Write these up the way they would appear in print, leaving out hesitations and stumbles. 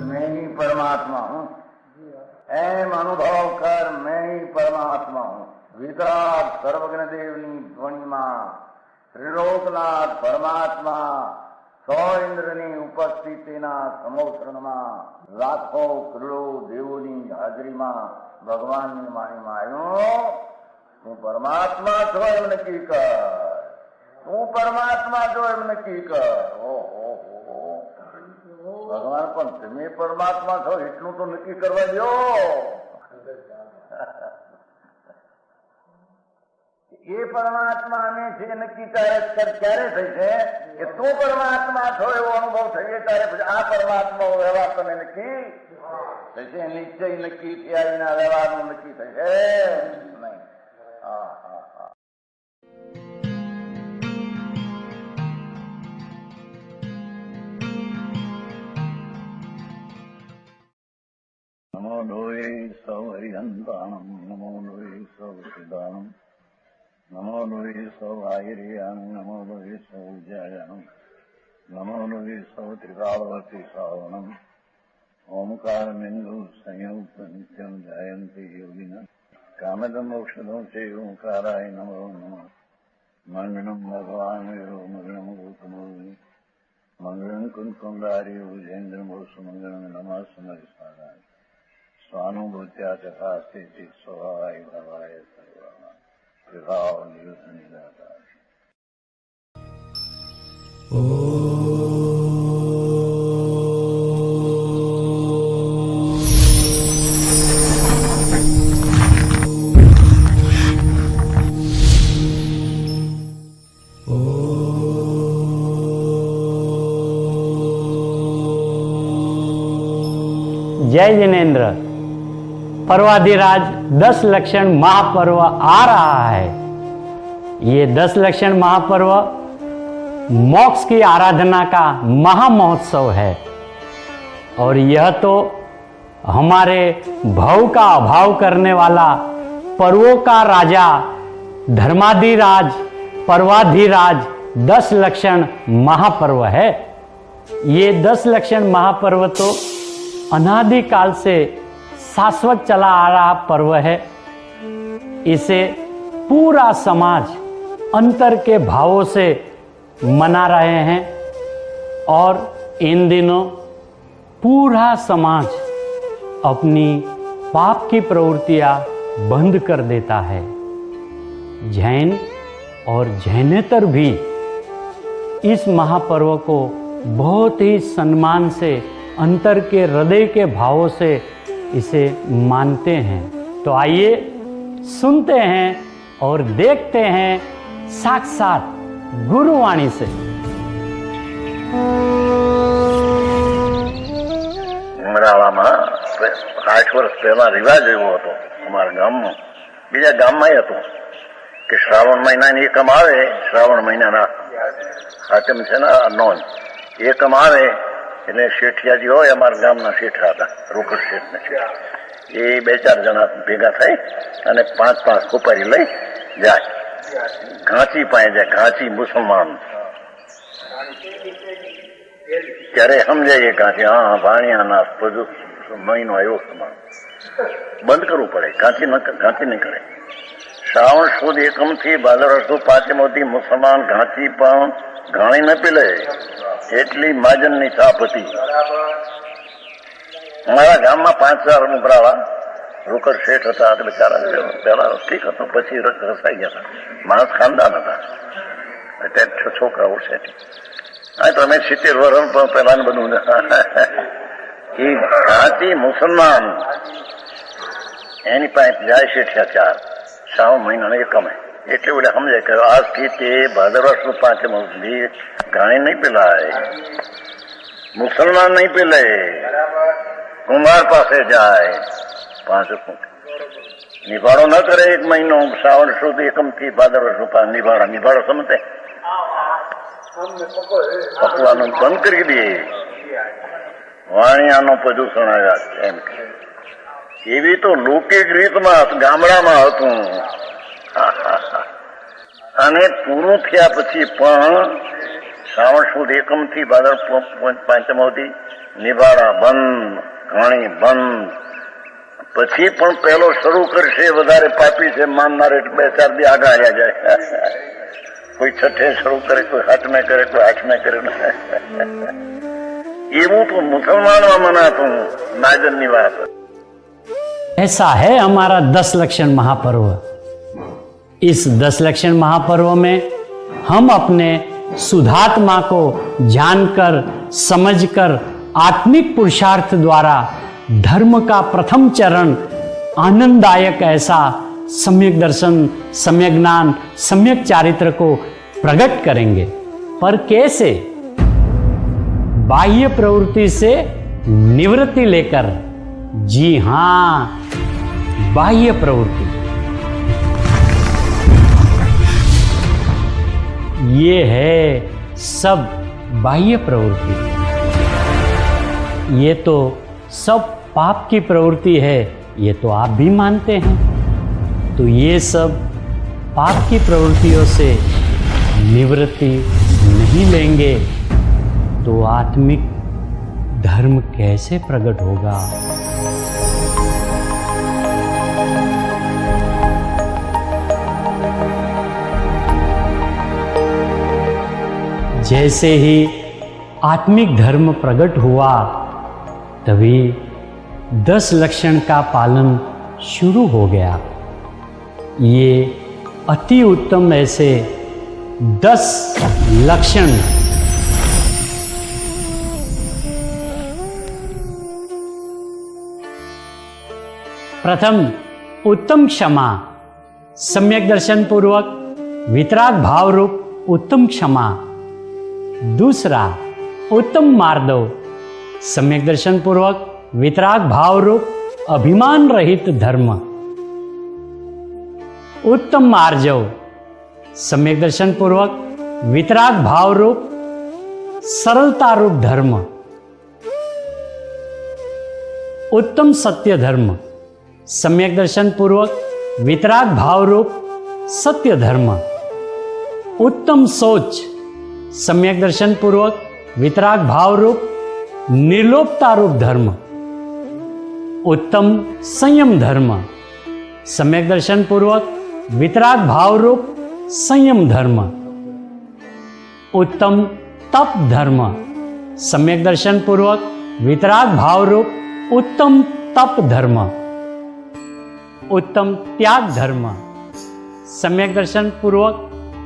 मैं ही परमात्मा हूँ, एम अनुभव कर मैं ही परमात्मा हूँ। वितराग सर्वज्ञ देवनी ध्वनिमा त्रिलोकनाथ परमात्मा सौ इंद्રની ઉપસ્થિતિના સમોત્સવમાં લાખો કરોડો દેવોની હાજરીમાં ભગવાનની વાણીમાં આવ્યો, તું પરમાત્મા છો એમ નક્કી કર, તું પરમાત્મા છો એમ નક્કી કર. ઓહો ભગવાન પણ તમે પરમાત્મા છો એટલું તો નક્કી કરવા દો. એ પરમાત્માને છે નક્કી ક્યારે થઈ છે કે તું પરમાત્મા છો એવો અનુભવ થઈએ ત્યારે પછી આ પરમાત્મા વ્યવહાર તને નક્કી થશે. નિશ્ચય નક્કી થયા વિના વ્યવહારનું નક્કી થશે નહીં. હા હા હા. નમો લોહે સૌ હરિહંતાણમ, નમો લોહે સૌ સિદ્ધાણમ, નમો લોહે સૌ આયર્યાણમ, નમો લોહે સૌ જયાણમ, નમો લોહે સૌ ત્રિકાળવતી શ્રાવણમ. ઓમકાર બિંદુ સંયુક્ત નિત્યમ જાયંતી યોગિના કામદમ ઔષધમ છે ઓંકારાય નમો નમઃ. મંગળમ ભગવાન વિરો મંગળમ ગૌતમોર્મિ મંગળમ કુંકુંડારી ભુજેન્દ્રમો સુમંગળમ નમઃ સમરિસ્વાદાય સ્વાનુભૂત્યા તથા સ્થિતિ સ્વભાવાય ભવાય સર્વમાં વિભાવ નિયુદ્ધ નિરાકાર. जय जिनेन्द्र। पर्वाधिराज 10 लक्षण महापर्व आ रहा है। ये 10 लक्षण महापर्व मोक्ष की आराधना का महामहोत्सव है और यह तो हमारे भव का अभाव करने वाला पर्वों का राजा धर्माधिराज पर्वाधिराज 10 लक्षण महापर्व है। ये 10 लक्षण महापर्व तो अनादिकाल से शाश्वत चला आ रहा पर्व है। इसे पूरा समाज अंतर के भावों से मना रहे हैं और इन दिनों पूरा समाज अपनी पाप की प्रवृत्तियां बंद कर देता है। जैन और जैनेतर भी इस महापर्व को बहुत ही सम्मान से अंतर के हृदय के भावों से इसे मानते हैं। तो आइए सुनते हैं और देखते हैं साक्षात गुरुवाणी से। ઉમરાળામાં 8 વર્ષ પહેલા રિવાજ એવો હતો અમારા ગામમાં, બીજા ગામમાં હતો કે શ્રાવણ મહિનાની એકમ આવે, શ્રાવણ મહિનાના હાથમ છે ને નોંધ એકમ આવે એટલે શેઠિયાજી હોય, અમારા ગામના શેઠા હતા, રોકડ શેઠના શેઠ, એ 2-4 જણા ભેગા થઈ અને 5-5 સુપારી લઈ જાય, ઘાંચી પાસે જાય, ઘાંચી મુસલમાન. ત્યારે સમજાય ઘાંચી, હા ભાણિયાના બધું મહિનો આવ્યો સમાન બંધ કરવું પડે, ઘાંચી નહીં કરે. શ્રાવણ સુદ એકમથી ભાદરવા સુદ પાંચમોથી મુસલમાન ઘાંચી પણ ઘાણી ન પીલે એટલી માજનની છાપ હતી. અમારા ગામમાં 5-4 ઉભરાવા રોકડ શેઠ હતા, બિચારા પહેલા ઠીક હતું, પછી રસાઈ ગયા હતા, માણસ ખાનદાન હતા, અત્યારે છોકરાઓ શેઠ. હા તો અમે 70 વર્ષ પણ પહેલા બધું એ ઘાંચી મુસલમાન એની પાસે જાય શેઠિયા 4 શ્રાવણ મહિનાને એકમે, એટલે બધા સમજાય કે આજથી તે ભાદરવા સુદ પાંચમ સુધી ઘાણી નહીં પીલાય, મુસલમાન નહીં પીલે, કુમાર પાસે જાય, 5 નિભાડો ન કરે 1 મહિનો, શ્રાવણ સુદ એકમથી ભાદરવા સુદ નિભાડો સમજે પકવાનું બંધ કરી દે, વાણિયાનું પ્રદૂષણ આવ્યા એમ કે એવી તો લૌકિક રીતમાં ગામડામાં હતું. અને પૂરું થયા પછી પણ શ્રાવણ સુદ એકમ થી ભાદર પાંચમ સુધી નિભાડા બંધ, ઘાણી બંધ. પછી પણ પેલો શરૂ કરશે વધારે પાપી છે માનનાર એટલે 2-4 દી આગળ રહ્યા જાય. કોઈ છઠ્ઠે શરૂ કરે, કોઈ સાતમે કરે, કોઈ આઠમે કરે. એવું તો મુસલમાનમાં મનાતું નાજનની વાત. ऐसा है हमारा 10 लक्षण महापर्व। इस 10 लक्षण महापर्व में हम अपने शुद्धात्मा को जानकर समझकर आत्मिक पुरुषार्थ द्वारा धर्म का प्रथम चरण आनंददायक ऐसा सम्यक दर्शन, सम्यक ज्ञान, सम्यक चारित्र को प्रकट करेंगे। पर कैसे? बाह्य प्रवृत्ति से निवृत्ति लेकर। जी हां, बाह्य प्रवृत्ति। ये है सब बाह्य प्रवृत्ति। ये तो सब पाप की प्रवृत्ति है, ये तो आप भी मानते हैं। तो ये सब पाप की प्रवृत्तियों से निवृत्ति नहीं लेंगे तो आत्मिक धर्म कैसे प्रकट होगा? जैसे ही आत्मिक धर्म प्रकट हुआ तभी 10 लक्षण का पालन शुरू हो गया। ये अति उत्तम ऐसे 10 लक्षण प्रथम उत्तम क्षमा, सम्यक दर्शन पूर्वक वितराग भाव रूप उत्तम क्षमा। दूसरा उत्तम मार्दव, सम्यक दर्शन पूर्वक वितराग भाव रूप अभिमान रहित धर्म। उत्तम मार्जव, सम्यक दर्शन पूर्वक वितराग भाव रूप सरलता रूप धर्म। उत्तम सत्य धर्म, सम्यक दर्शन पूर्वक वितराग भाव रूप सत्य धर्म। उत्तम सोच, सम्यक दर्शन पूर्वक वितराग भाव रूप निर्लोपता रूप धर्म। उत्तम संयम धर्म, सम्यक दर्शन पूर्वक वितराग भाव रूप संयम धर्म। उत्तम तप धर्म, सम्यक दर्शन पूर्वक वितराग भाव रूप उत्तम तप धर्म। उत्तम त्याग धर्म, सम्यक दर्शन पूर्वक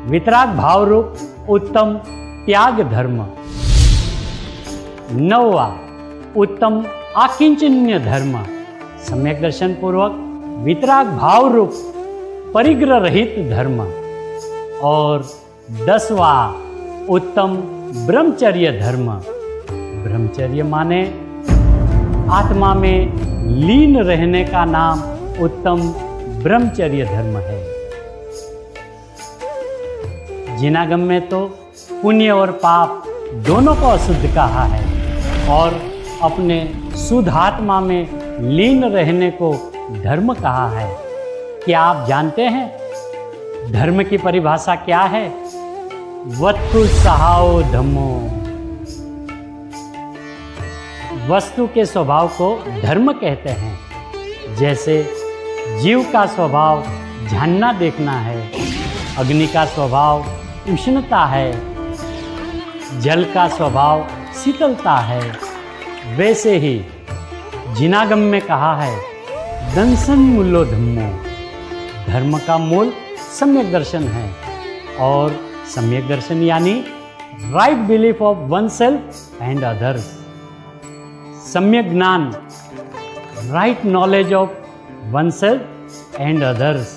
वितराग भाव रूप उत्तम त्याग धर्म। नौवा उत्तम आकिंचन्य धर्म, सम्यक दर्शन पूर्वक वितराग भाव रूप परिग्रह रहित धर्म। और 10वां उत्तम ब्रह्मचर्य धर्म। ब्रह्मचर्य माने आत्मा में लीन रहने का नाम उत्तम ब्रह्मचर्य धर्म है। जिनागम में तो पुण्य और पाप दोनों को अशुद्ध कहा है और अपने शुद्ध आत्मा में लीन रहने को धर्म कहा है। क्या आप जानते हैं धर्म की परिभाषा क्या है? वस्तु सहाओ धम्मो। वस्तु के स्वभाव को धर्म कहते हैं। जैसे जीव का स्वभाव जानना देखना है, अग्नि का स्वभाव उष्णता है, जल का स्वभाव शीतलता है, वैसे ही जिनागम में कहा है दंसन मूलो धम्मो। धर्म का मूल सम्यक दर्शन है और सम्यक दर्शन यानी right belief of one self and others. सम्यक ज्ञान, right knowledge of one self and others.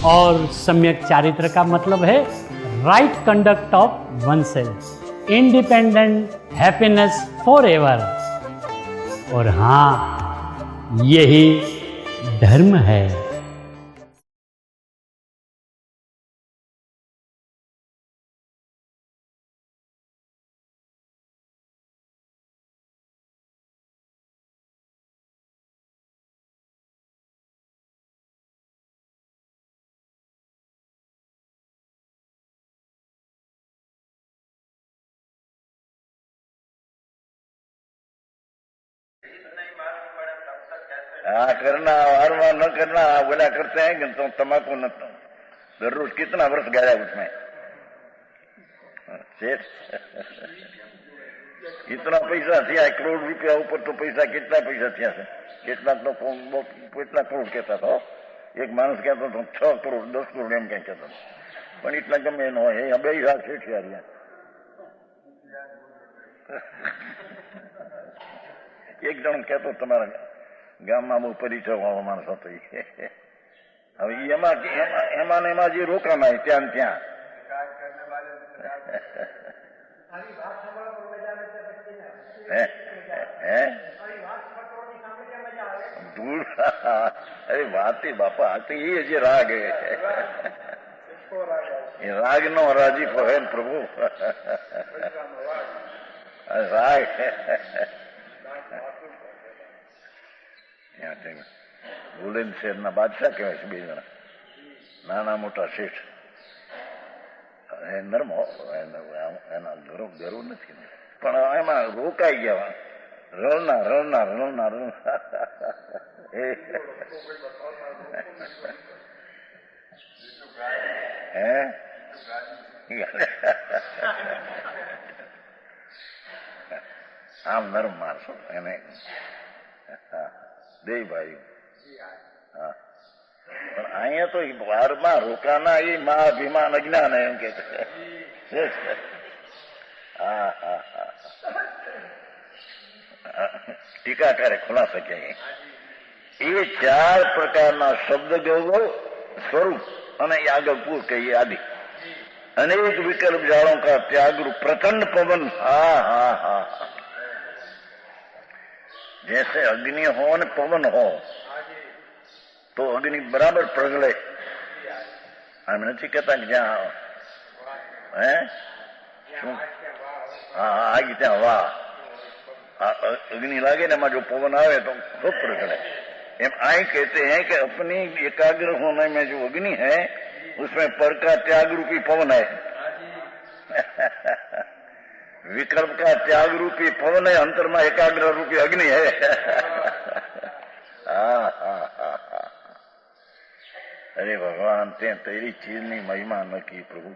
और सम्यक चारित्र का मतलब है right conduct of one self, independent happiness for ever. और हाँ, यही धर्म है। हाँ करना, हर बार न करना, बोला करते हैं कि तुम तम्बाकू न जरूर कितना वर्ष गया उसमें सेठ इतना पैसा थिया, 1 करोड़ रुपया ऊपर तो पैसा कितना पैसा थिया से कितना तो कितना करोड़ कहता था एक मानस कहता था 6 करोड़ 10 करोड़ एम क्या कहता था પણ એટલા ગમે ન હોય એ બે હાથ શેઠિયા એક જણ કહેતો તમારા ગામમાં બહુ પરિચય વાળો માણસ હતો હવે એમાં એમાં ને એમાં જે રોકાણા ત્યાં ને ત્યાં ધૂળ અરે વાત બાપા એ જે રાગ એ રાગ નો રાજી કહે ને પ્રભુ રાગ બુલેન શેરના બાદશાહ કહેવાય છે બે જણા નાના મોટા શેઠ નર્મ એના ગરવ નથી પણ એમાં રોકાઈ ગયા રળના રળના રળના રળના હે આમ નરમ મારશો એને દે ભાઈ હા પણ અહીંયા તો વારમાં રોકાના એ મા અભિમાન અજ્ઞાન એમ કે હા હા હા ટીકાકારે ખુલાસો કે એ 4 પ્રકારના શબ્દ ગૌરવ સ્વરૂપ અને यागपुर के ये आदि अनेक विकल्प जालों का त्याग प्रचंड पवन हा हा हा जैसे अग्नि हो न पवन हो तो अग्नि बराबर प्रगले हम नहीं कहता कि जहाँ है हाँ आगे त्या वाह अग्नि लागे ना जो पवन आवे तो खूब प्रगले एम आई कहते हैं कि अपनी एकाग्र होने में जो अग्नि है उसमें पर का त्याग रूपी पवन है विकल्प का त्याग रूपी पवन है अंतर में एकाग्र रूपी अग्नि है अरे भगवान ते तेरी चीज नहीं महिमा न की प्रभु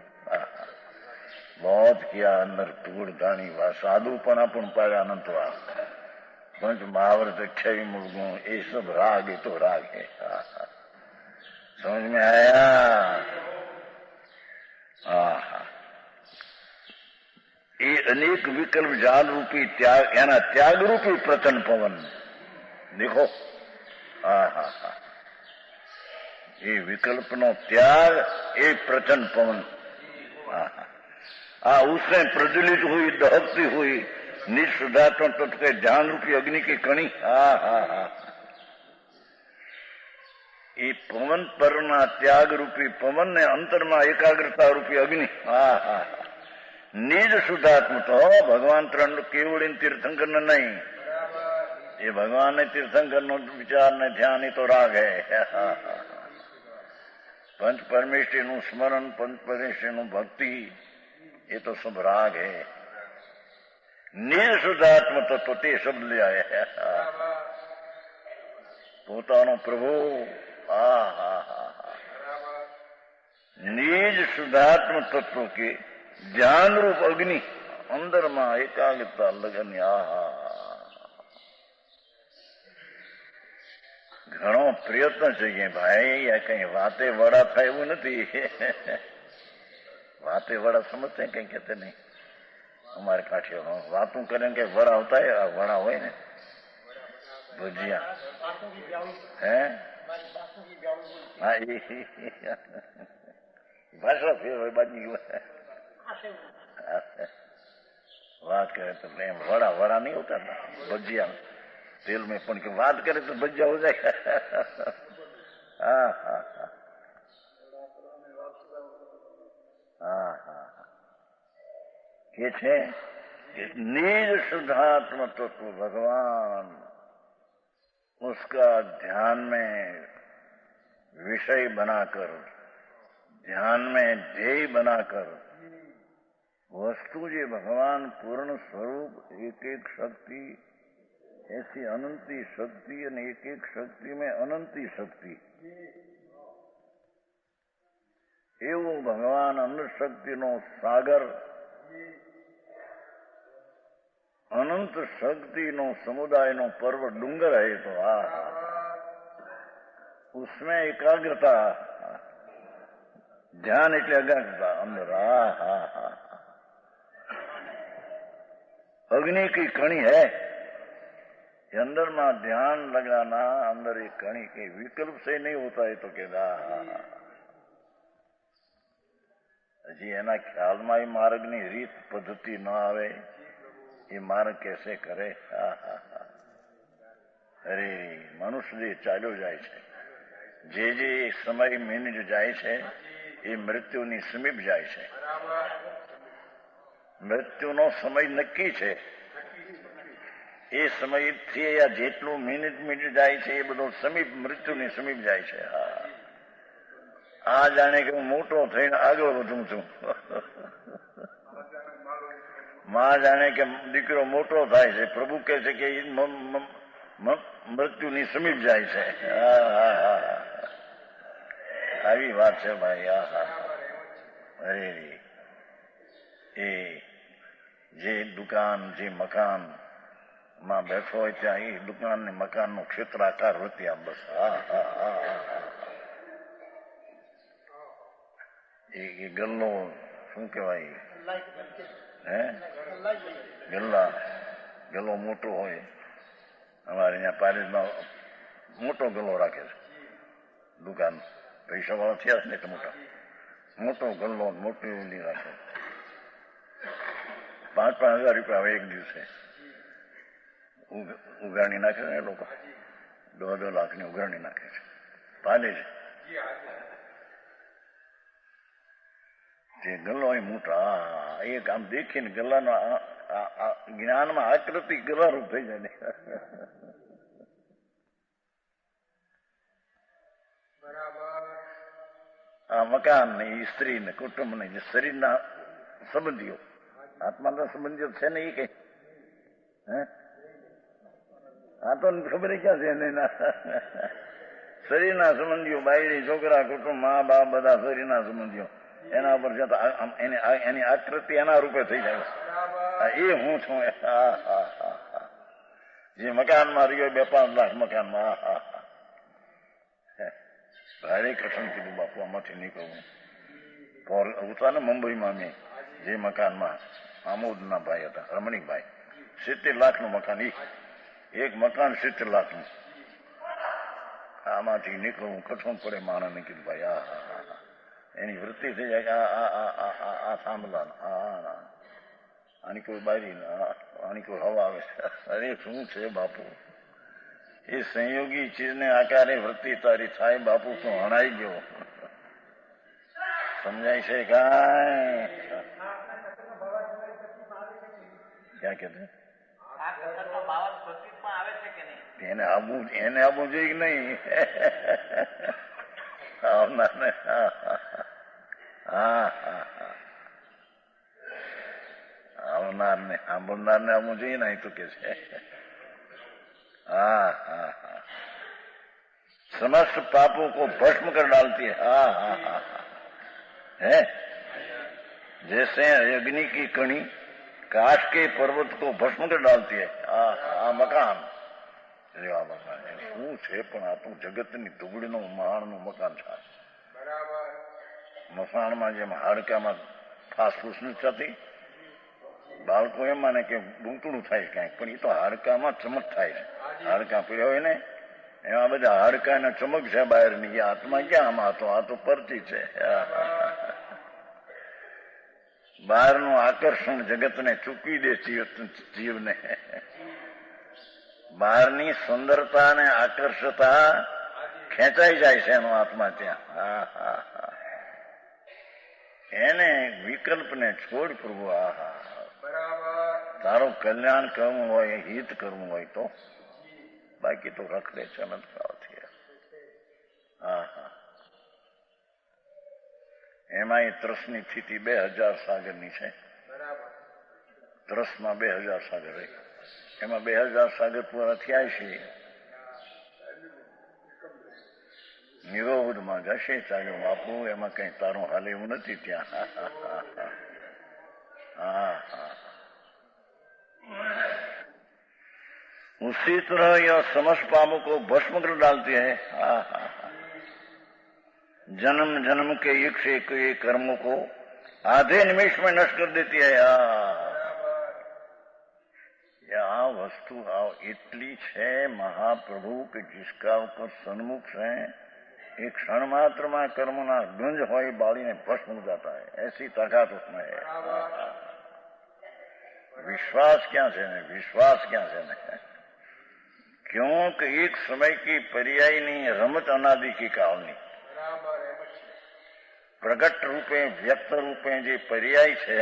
बहुत किया अंदर टूड़ दानी वा साधुपना पण पाया अनंत वा पंच महावरत क्षय मुर्गों ये सब राग है तो राग है समझ में आया ये अनेक विकल्प जाल रूपी त्याग याना त्याग रूपी प्रचंड पवन देखो ये विकल्प नो त्याग ये प्रचंड पवन उसमें प्रज्वलित हुई दहकती हुई निष्ठुदात्म तत्व के ज्ञान रूपी अग्नि की कणी ये पवन परना त्याग रूपी पवन ने अंतर में एकाग्रता रूपी अग्नि निज शुद्धात्म तो भगवान त्रण केवल तीर्थंकर नहीं ये भगवान ने तीर्थंकर नो विचार ने ध्यान ही तो राग है पंच परमेश्वरी नु स्मरण पंच परमेश्वरी नु भक्ति ये तो सब राग है निज शुद्धात्म तत्व ते शब्द ले आए પોતાનો પ્રભુ निज शुद्धात्म तत्व के ज्ञान रूप अग्नि अंदर में एकाग्रता लगन घणो प्रयत्न चाहिए भाई या कहीं वाते वड़ा था एवं नहीं वाते वड़ा समझते हैं कहीं कहते नहीं हमारे काठियावाड़ बातों करें के वड़ा होता है वड़ा हो ने भुजिया है भाषा फिर बाजी बात करे तो प्रेम वड़ा वड़ा नहीं होता ना भजिया तेल में पण के बात करे तो भजिया हो जाएगा हाँ हाँ हाँ हाँ ये छे निज शुद्धात्म तत्व भगवान उसका ध्यान में विषय बनाकर ध्यान में ध्येय बनाकर वस्तु जे भगवान पूर्ण स्वरूप एक एक शक्ति ऐसी अनंती शक्ति और एक एक शक्ति में अनंती शक्ति एवं भगवान अनंत शक्तिनो सागर अनंत शक्तिनो समुदायनो पर्वत डूंगर है तो उसमें एकाग्रता ध्यान એટલે एकाग्रता अंदर अग्नि की कणी है अंदर में ध्यान लगाना अंदर एक कणी के विकल्प से नहीं होता है तो कहता हजी एना ख्याल में मार्ग नी रीत पद्धति न आवे ये मार्ग कैसे करे अरे मनुष्य जे चाल्यो जाय छे जे समय मिनिट जाय छे ये मृत्युनी समीप जाय छे मृत्युनो समय नक्की छे એ સમયથી યા જેટલું મિનિટ જાય છે એ બધું સમીપ મૃત્યુની સમીપ જાય છે આ જાણે કે હું મોટો થઈને આગળ વધું છું માં જાણે કે દીકરો મોટો થાય છે પ્રભુ કહે છે કે મૃત્યુની સમીપ જાય છે આવી વાત છે ભાઈ અરે એ જે દુકાન જે મકાન માં બેઠો હોય ત્યાં એ દુકાન ને મકાન નું ક્ષેત્રાકાર વત્યા બસ એ ગલ્લો શું કહેવાય હે ગલ્લો મોટો હોય અમારે અહીંયા પારેજમાં મોટો ગલ્લો રાખે છે દુકાન પૈસા વાળા થયા છે ને એટલે મોટો ગલ્લો મોટી ઊંડી રાખે 5,000 રૂપિયા આવે એક દિવસે ઉગાડી નાખે ને લોકો 2 લાખની ઉગાડી નાખે છે પાલે છે જે ગલ્લો હોય મોટા એક આમ દેખીને ગલ્લાનો જ્ઞાનમાં આકૃતિ ગલ્લારૂપ થઈ જાય ને આ મકાન ને સ્ત્રી ને કુટુંબ ને જે શરીરના સંબંધીઓ આત્માના સંબંધીઓ છે ને એ કઈ હે આ તો ખબર ક્યાં છે એને શરીરના સંબંધીઓ બાયડી છોકરા કુટુંબ મા બાપ બધા શરીરના સંબંધીઓ એના ઉપર જતા એની આકૃતિ એના રૂપે થઈ જાય એ હું છું જે મકાનમાં રહ્યો 2-5 લાખ મકાનમાં ભારે કઠણ કીધું બાપુ આમાંથી નીકળવું હતા ને મુંબઈમાં મેં જે મકાનમાં આમોદના ભાઈ હતા રમણીકભાઈ 70 લાખનું મકાન એક મકાન 70 લાખનું આમાંથી નીકળવું કઠણ પડે માણસને કીધું ભાઈ એની વૃત્તિ થઈ જાય આ સાંભળા આની કોઈ બારી આની કોઈ હવા આવે અરે શું છે બાપુ એ સંયોગી ચીજને આકારે વૃત્તિ તારી થાય બાપુ તું હણાઈ ગયો સમજાય છે કાંઈ ક્યાં કે એને આવવું જોઈએ કે નહીં આવનાર ને આવનાર ને સાંભળનાર ને આવવું જોઈએ ને તો કે છે समस्त पापों को भस्म कर डालती है जैसे अग्नि की कणी काश के पर्वत को भस्म कर डालती है मकान શું છે પણ આ તો જગતની દુબળીનું મહાણનું મકાન છે મસાણમાં જેમ હાડકામાં ફાસફૂસ નથી બાળકો એમ માને કે બૂંટડું થાય કાંઈક પણ એ તો હાડકામાં ચમક થાય છે હાડકા પીડ્યા હોય ને એમાં બધા હાડકા ચમક છે બહારની આત્મા ક્યાં આમાં હતો આ તો પરથી છે બહારનું આકર્ષણ જગતને ચૂકવી દે જીવને બહારની સુંદરતા ને આકર્ષતા ખેંચાઈ જાય છે એનો આત્મા ત્યાં એને વિકલ્પને છોડ પ્રભુ તારો કલ્યાણ કરવું હોય હિત કરવું હોય તો બાકી તો રખડે છે અનંતકાળથી એમાં એ ત્રસની સ્થિતિ 2000 સાગરની છે ત્રસમાં 2000 સાગર રહી એમાં 2000 સાગર પૂરા થયા છે. નિરોધમાં જશે ચાલ્યો બાપુ, એમાં કઈ તારું હાલ એવું નથી ત્યાં. उसी तरह यह समस्त पापों को भस्म कर डालती है. जन्म जन्म के एक से एक कर्मों को आधे निमेष में नष्ट कर देती है. આ વસ્તુ એટલી છે મહાપ્રભુ કે जिसका ऊपर सन्मुख है एक क्षण मात्र में कर्मना गंज हो बाली ने भस्म हो जाता है. ऐसी ताकत उसमें है. विश्वास क्या है ने, विश्वास क्या है ने, क्योंकि एक समय की पर्याय नहीं रमत अनादि की कालनी प्रगट रूपे व्यक्त रूपे जे पर्याय છે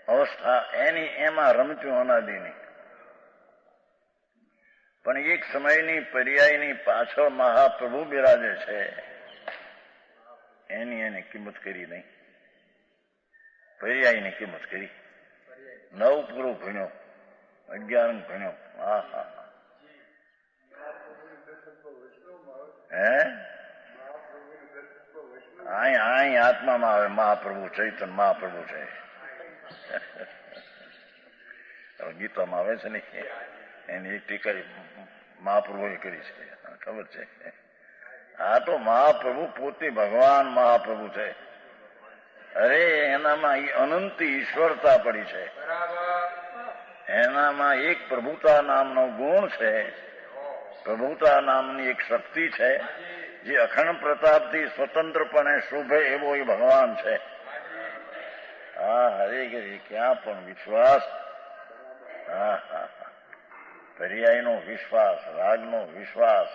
અવસ્થા એની એમાં રમતું અનાદિની, પણ એક સમયની પર્યાયની પાછળ મહાપ્રભુ બિરાજે છે એની એને કિંમત કરી નહીં. પર્યાયની કિંમત કરી. 9 પૂરો ભણ્યો, 11 ભણ્યો. હે અહીં આત્મામાં આવે મહાપ્રભુ ચૈતન્ય મહાપ્રભુ છે. ગીતામાં આવે છે ને એની એક ટીકા મહાપ્રભુએ કરી છે, ખબર છે. આ તો મહાપ્રભુ પોતે ભગવાન મહાપ્રભુ છે. અરે એનામાં અનંત ઈશ્વરતા પડી છે. એનામાં એક પ્રભુતા નામનો ગુણ છે. પ્રભુતા નામની એક શક્તિ છે જે અખંડ પ્રતાપથી સ્વતંત્રપણે શોભે એવો એ ભગવાન છે. હરે ગરી ક્યાં પણ વિશ્વાસ. પર્યાયનો વિશ્વાસ, રાગનો વિશ્વાસ.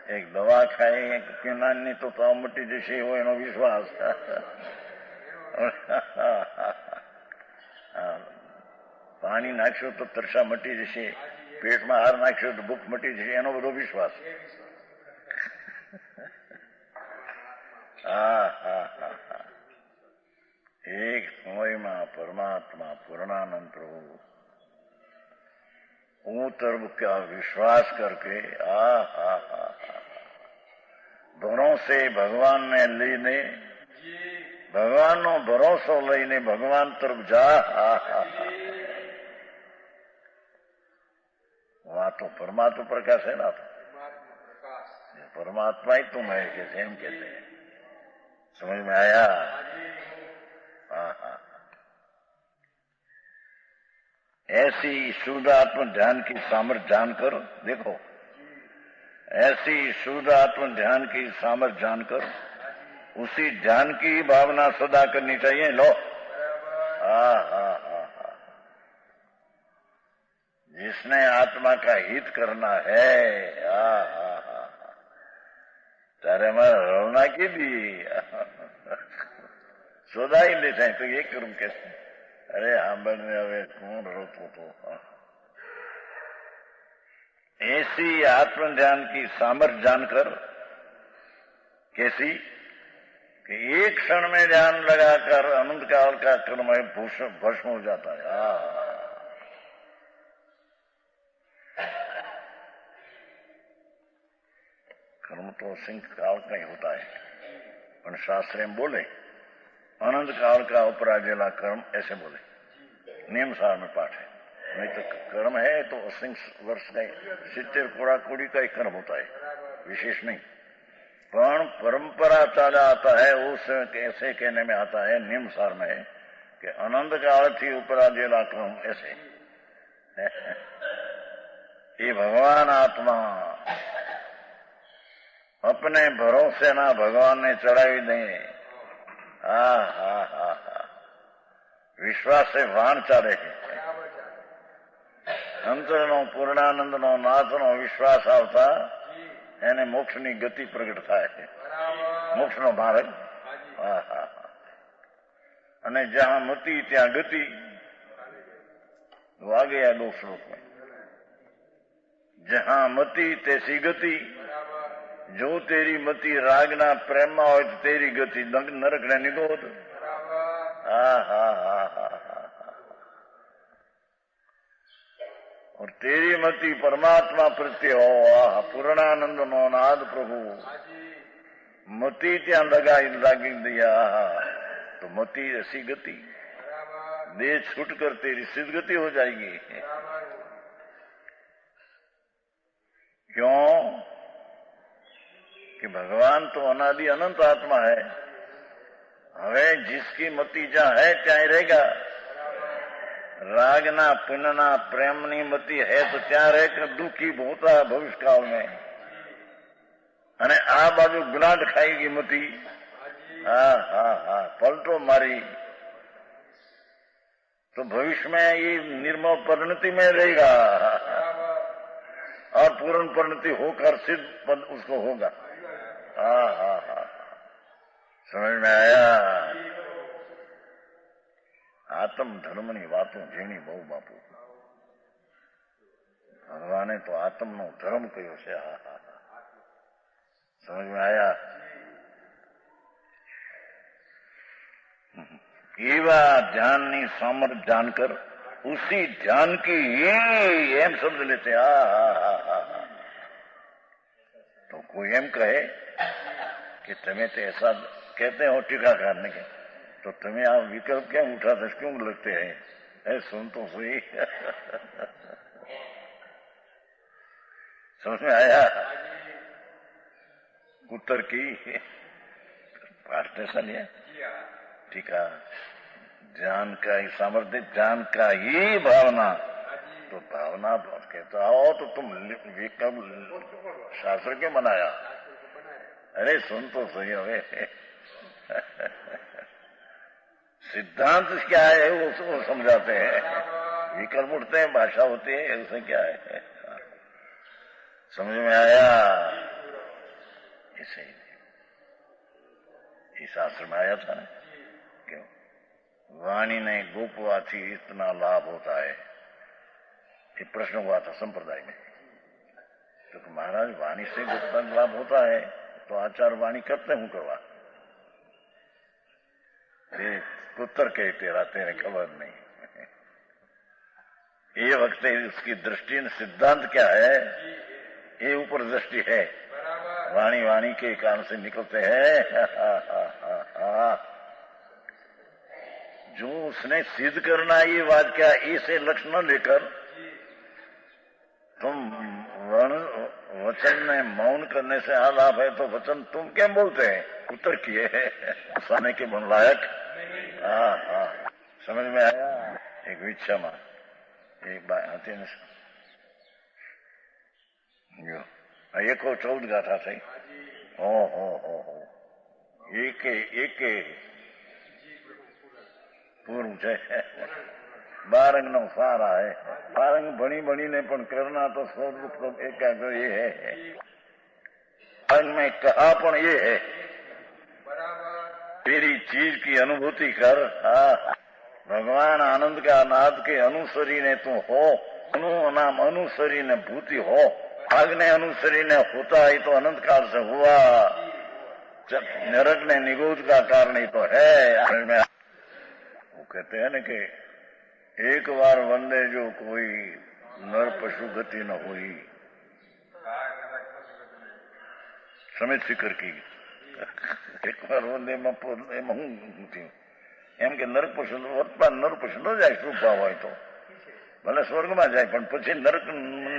એક દવા ખાઈ એક પીનાની તો તાવ મટી જશે એવો એનો વિશ્વાસ. પાણી નાખશો તો તરસા મટી જશે, પેટમાં હાર નાખશો તો ભૂખ મટી જશે એનો બધો વિશ્વાસ. एक समय में परमात्मा पूर्णानंद प्रभु तरफ का विश्वास करके भरोसे भगवान ने लईने भगवान नो भरोसो लईने भगवान तरफ जा. वहां तो परमात्मा प्रकाश है ना, परमात्मा ही तुम है कि एम कहते हैं. समझ में आया? ऐसी शुद्धात्म ध्यान की सामर्थ्य जानकर देखो, ऐसी शुद्धात्म ध्यान की सामर्थ्य जानकर उसी ध्यान की भावना सदा करनी चाहिए. लो जिसने आत्मा का हित करना है तारे हमारा रोना की दी सोदा ही लेते हैं तो ये करूं कैसे? अरे સાંભળને હવે કોણ રોતો તો. ऐसी आत्म ध्यान की सामर्थ्य जानकर कैसी कि एक क्षण में ध्यान लगाकर अनंत काल का कर्म भस्म हो जाता है. कर्म तो असिंक काल का ही होता है, पर शास्त्र में बोले अनंत काल का उपराजेला कर्म ऐसे बोले. नियम सार में पाठ है. नहीं तो कर्म है तो 80 वर्ष का 70 कोड़ा कोड़ी का ही कर्म होता है, विशेष नहीं. पण परंपरा चाला आता है उस कैसे कहने में आता है नियम सार में कि अनंत काल थी उपराजेला कर्म ऐसे. ये भगवान आत्मा अपने भरोसे ना भगवान ने चढ़ावी दें. विश्वास से वाण चाले. अंतरनो पूर्णानंदनो नाथनो विश्वास आवता એને મોક્ષની ગતિ પ્રગટ થાય છે, મોક્ષનો માર્ગ. અને જહાં મતિ ત્યાં ગતિ. वो आ गया 2 श्लोक में. जहां मति तैसी गति, जो तेरी मति रागना प्रेम में हो तो तेरी गति नरक ने निगोद. और तेरी मति परमात्मा प्रत्ये हो। पूर्णानंद नो नाद प्रभु मति त्या लागी दिया तो मति ऐसी गति देह छूट कर तेरी सिद्ध गति हो जाएगी। क्यों कि भगवान तो अनादि अनंत आत्मा है। हमें जिसकी मति जहां है ત્યાં रहेगा। रागना पिनना प्रेमनी मति है तो ત્યાં રહે કે દુઃખી ભોતા ભવિષ્યકાળ में અને આ બાજુ ગ્રાંટ ખાएगी मति। हाँ हाँ हाँ पलटो मारी तो भविष्य में ये निर्मल परिणति में रहेगा और पूर्ण परिणति होकर सिद्ध पद उसको होगा। हाँ हाँ हाँ समझ में आया। आत्म धर्मनी वातों झीणी बहु बापू भगवाने तो आत्मनो धर्म कहो से। हाँ हाँ हाँ समझ में आया। एवा ध्यान नी सामर्थ जानकर उसी ध्यान की ही एम समझ लेते। तो कोई एम कहे कि तुम्हें तो ऐसा कहते हो टीका करने के तो तुम्हें आप विकल्प क्या उठाते क्यों लगते हैं? ऐ सुन तो सही। समझ में आया। उत्तर की पाठ ऐसा नहीं है। टीका ज्ञान का ही सामर्थ्य ज्ञान का ही भावना तो भावना कहता हो तो तुम विकल्प शास्त्र क्यों बनाया? अरे सुन तो सही हमें। सिद्धांत क्या है वो समझाते हैं। विकल्प उठते हैं भाषा होती है उसमें क्या है समझ में आया। इसे इस आश्रम में आया था ना क्यों वाणी ने गोपवाथी इतना लाभ होता है। ये प्रश्न हुआ था संप्रदाय में तो महाराज वाणी से गोपता लाभ होता है तो आचार वाणी करते हूं करवा उत्तर के तेरा तेरे खबर नहीं। ये वक्त उसकी दृष्टि सिद्धांत क्या है? ये ऊपर दृष्टि है। वाणी वाणी के कारण से निकलते हैं। जो उसने सिद्ध करना ये बात क्या इसे लक्ष्य न लेकर तुम वचन में मौन करने से आ लाभ है तो वचन तुम क्या बोलते हैं? उत्तर किए है साने के बन लायक। हाँ हाँ समझ में आया। एक विच्छा में एक बात आती है जो एक 14 गाथा थी। हो एक પૂરું છે। બારંગ નો સારા है बारंग भणी भणी ने पण करना तो स्वरूप एकाग्र ये है। बारंग में कहा पण ये है तेरी चीज की अनुभूति कर। भगवान आनंद का नाद के अनुसरी ने तू हो नाम अनुसरी ने भूति हो भाग ने अनुसरी ने होता ही तो अनंत काल से हुआ। नरक ने निगोद का कारण ही तो है। वो कहते हैं न कि एक बार वंदे जो कोई नर पशु गति न हुई समित फिक्र की। एक बार वंदे में हूँ एम के नरक पशु नर पशु न जाए શું ભાવ હોય તો ભલે સ્વર્ગમાં જાય પણ પછી નરક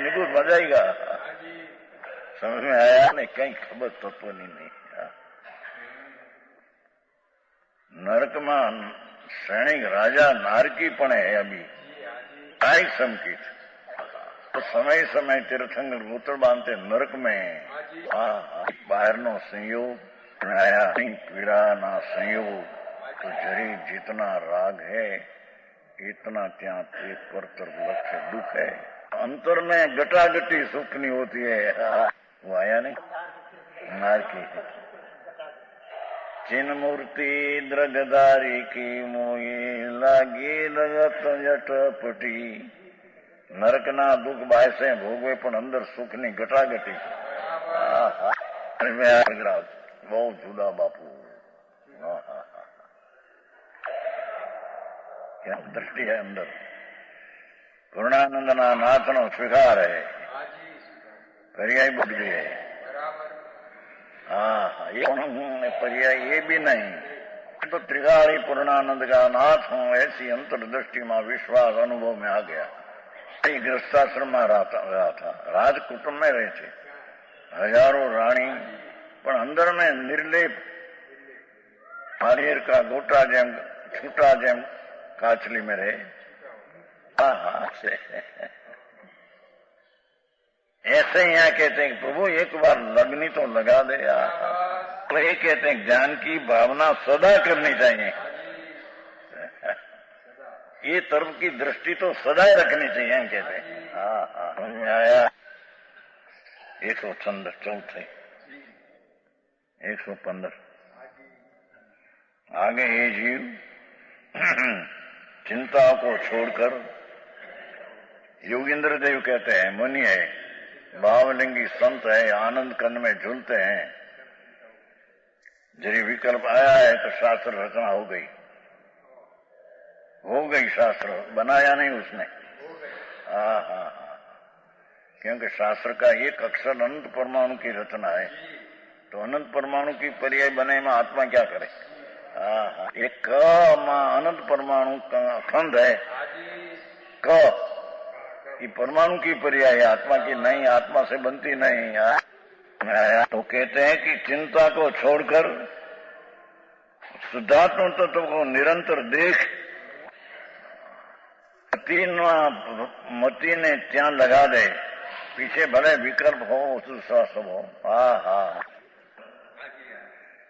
નિગુઢમાં જાયગા। समझ में आया ने कई खबर तत्वनी नहीं। नरक में सैनिक राजा नारकी पण है अभी कायिक संकित तो समय समय तीर्थंकर गोत्र बांधते नरक में। बाहर नो संयोग आया पीड़ा ना संयोग तो जरी जितना राग है इतना त्या पर तरफ लक्ष्य दुख है। अंतर में गटागटी सुख नहीं होती है। वो आया नहीं नारकी चिन मूर्ति द्रगदारी की मोई लागी लगत जटपटी। नरक ना दुख बाय से भोगवे पण अंदर सुख ની ગટાગટી। बहुत जुदा बापू। क्या दृष्टि है अंदर। પૂર્ણાનંદના નાથનો સ્વીકાર હે, પર્યાય બદલી હે. हाँ ये पर्याय ये भी नहीं तो त्रिकाली पूर्णानंद का नाथ हूं ऐसी अंतर्दृष्टि में विश्वास अनुभव में आ गया. गृहस्थाश्रम में रहा था, राज कुटुंब में रहे थे, हजारों रानी पर अंदर में निर्लेप नारियर का गोटा जेम छूटा जेम काचली में रहे. हाँ से ऐसे यहाँ कहते हैं प्रभु एक बार लगनी तो लगा दे यार. तो ये कहते हैं ज्ञान की भावना सदा करनी चाहिए. ये तरफ की दृष्टि तो सदा रखनी चाहिए कहते हैं. हाँ हाँ आया 114 115 आगे ये जीव चिंता को छोड़कर योगेंद्र देव कहते हैं मुनि है, भावलिंगी संत है, आनंद कंद में झूलते हैं. जरी विकल्प आया है तो शास्त्र रचना हो गई शास्त्र बनाया नहीं उसने. हाँ हाँ हाँ क्योंकि शास्त्र का एक अक्षर अनंत परमाणु की रचना है, तो अनंत परमाणु की पर्याय बने में आत्मा क्या करे. हाँ हाँ एक क अनंत परमाणु का अखंड है, क ये परमाणु की पर्याय है, आत्मा की नहीं, आत्मा से बनती नहीं. तो कहते हैं कि चिंता को छोड़कर शुद्धात्म तत्व को निरंतर देख मती ने त्या लगा दे, पीछे भले विकल्प हो सब हो. हाँ हाँ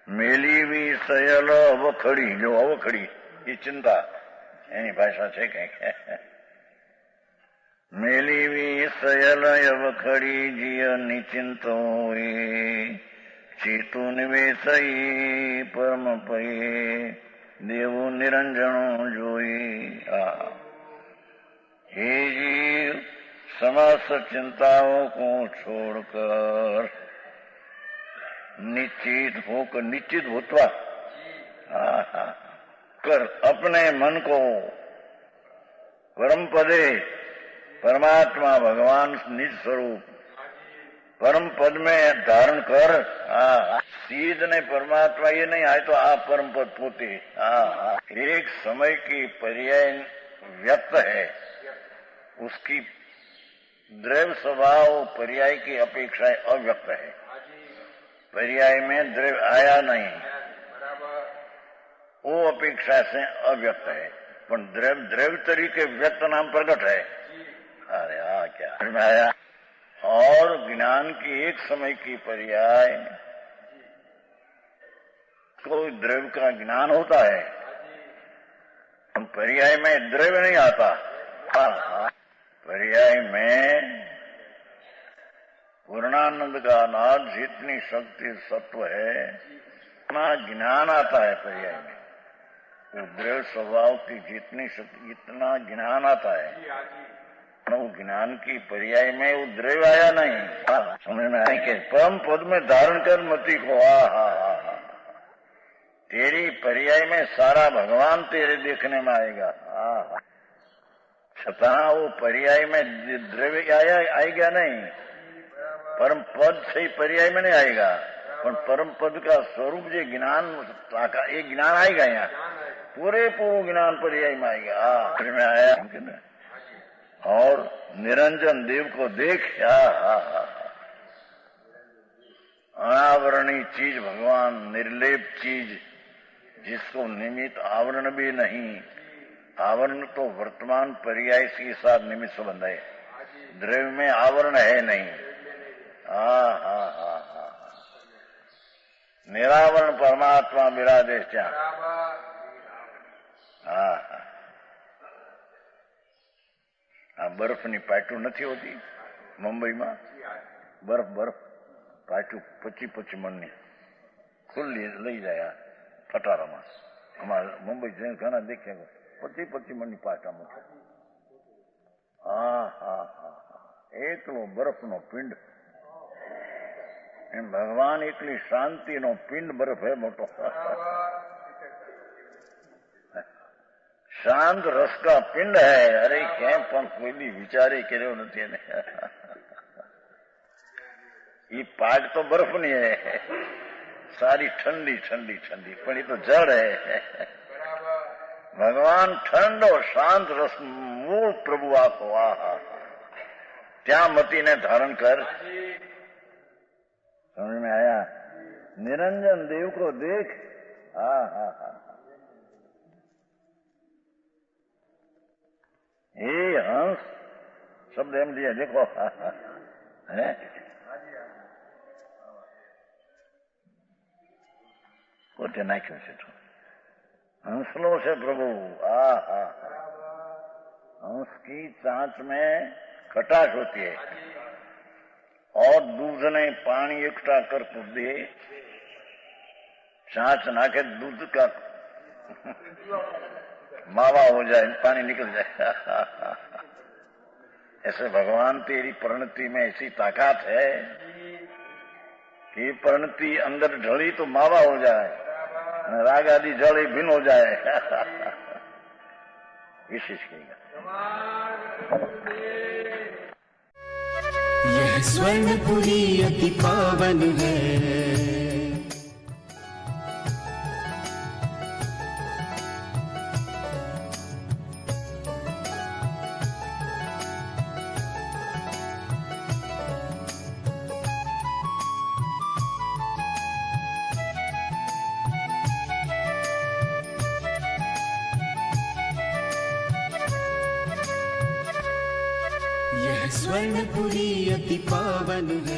मेली भी सयल अवखड़ी, जो अवखड़ी ये चिंता એની ભાષા છે કઈક. મેલીવી સયલ અવખડી જીય નિચિંતો ચેતુ નિવેશઈ પરમ પયે દેવું નિરંજણો જોઈ. हे जीव समस्त चिंताओं को छोड़कर निश्चित भूतवा कर अपने मन को परम पदे परमात्मा भगवान निज स्वरूप परम पद में धारण कर. सीध ने परमात्मा ये नहीं आए तो आप परम पद पोते. एक समय की पर्याय व्यक्त है, उसकी द्रव्य स्वभाव पर्याय की अपेक्षा अव्यक्त है. पर्याय में द्रव्य आया नहीं, वो अपेक्षा से अव्यक्त है, पर द्रव्य तरीके व्यक्त नाम प्रकट है. अरे हाँ क्या आया. और ज्ञान की एक समय की पर्याय कोई द्रव्य का ज्ञान होता है, पर्याय में द्रव्य नहीं आता. पर्याय में पूर्णानंद का नाथ जितनी शक्ति सत्व है इतना ज्ञान आता है. पर्याय में वो द्रव्य स्वभाव की जितनी शक्ति इतना ज्ञान आता है, वो ज्ञान की पर्याय में वो द्रव्य आया नहीं. समझ में आए कि परम पद में धारण कर मति को. तेरी पर्याय में सारा भगवान तेरे देखने में आएगा. छता वो पर्याय में द्रव्य आएगा नहीं, परम पद से पर्याय में नहीं आएगा, पर परम पद का स्वरूप जो ज्ञान एक ज्ञान आएगा, यहाँ पूरे ज्ञान पर्याय में आएगा. में आया और निरंजन देव को देख. अनावरणी चीज भगवान, निर्लेप चीज जिसको निमित्त आवरण भी नहीं. आवरण तो वर्तमान पर्याय के साथ निमित्त संबंध है, द्रव्य में आवरण है नहीं. निरावरण परमात्मा विराजे क्या. બરફની પાટું નથી હોતી મુંબઈમાં, બરફ પાટું 25 મણની ખુલ્લી લઈ જાય ખટારામાં. અમારે મુંબઈ જઈને ઘણા દેખ્યા 25 મણની પાટા મૂકે. એકલો બરફનો પિંડ. એમ ભગવાન એકલી શાંતિનો પિંડ બરફ હે મોટો. શાંત રસ કા પિંડ હૈ. અરે કેમ પણ કોઈ બી વિચારે કર્યો નથી એને. એ પાક તો બરફની હૈ, સારી ઠંડી ઠંડી ઠંડી, પણ એ તો જળ હૈ. ભગવાન ઠંડો શાંત રસ મૂળ પ્રભુ આપો. આહા, ત્યાં મતીને ધારણ કર. समझ में आया? निरंजन देव को देख. हाँ हाँ हाँ. हे हंस शब्द एम दिया देखो. है પોતે નાખ્યું છે તો हंसलो से प्रभु. आ हा, हंस की चांच में खटास होती है और दूध ने पानी इकट्ठा कर दे, चांच नाके दूध का मावा हो जाए, पानी निकल जाए. ऐसे भगवान तेरी परिणति में ऐसी ताकत है कि परिणति अंदर ढली तो मावा हो जाए, राग आदि जल भिन्न हो जाए. विशेष कहेगा. यह स्वर्णपुरी अति पावन है. यह स्वर्णपुरी अति पावन है.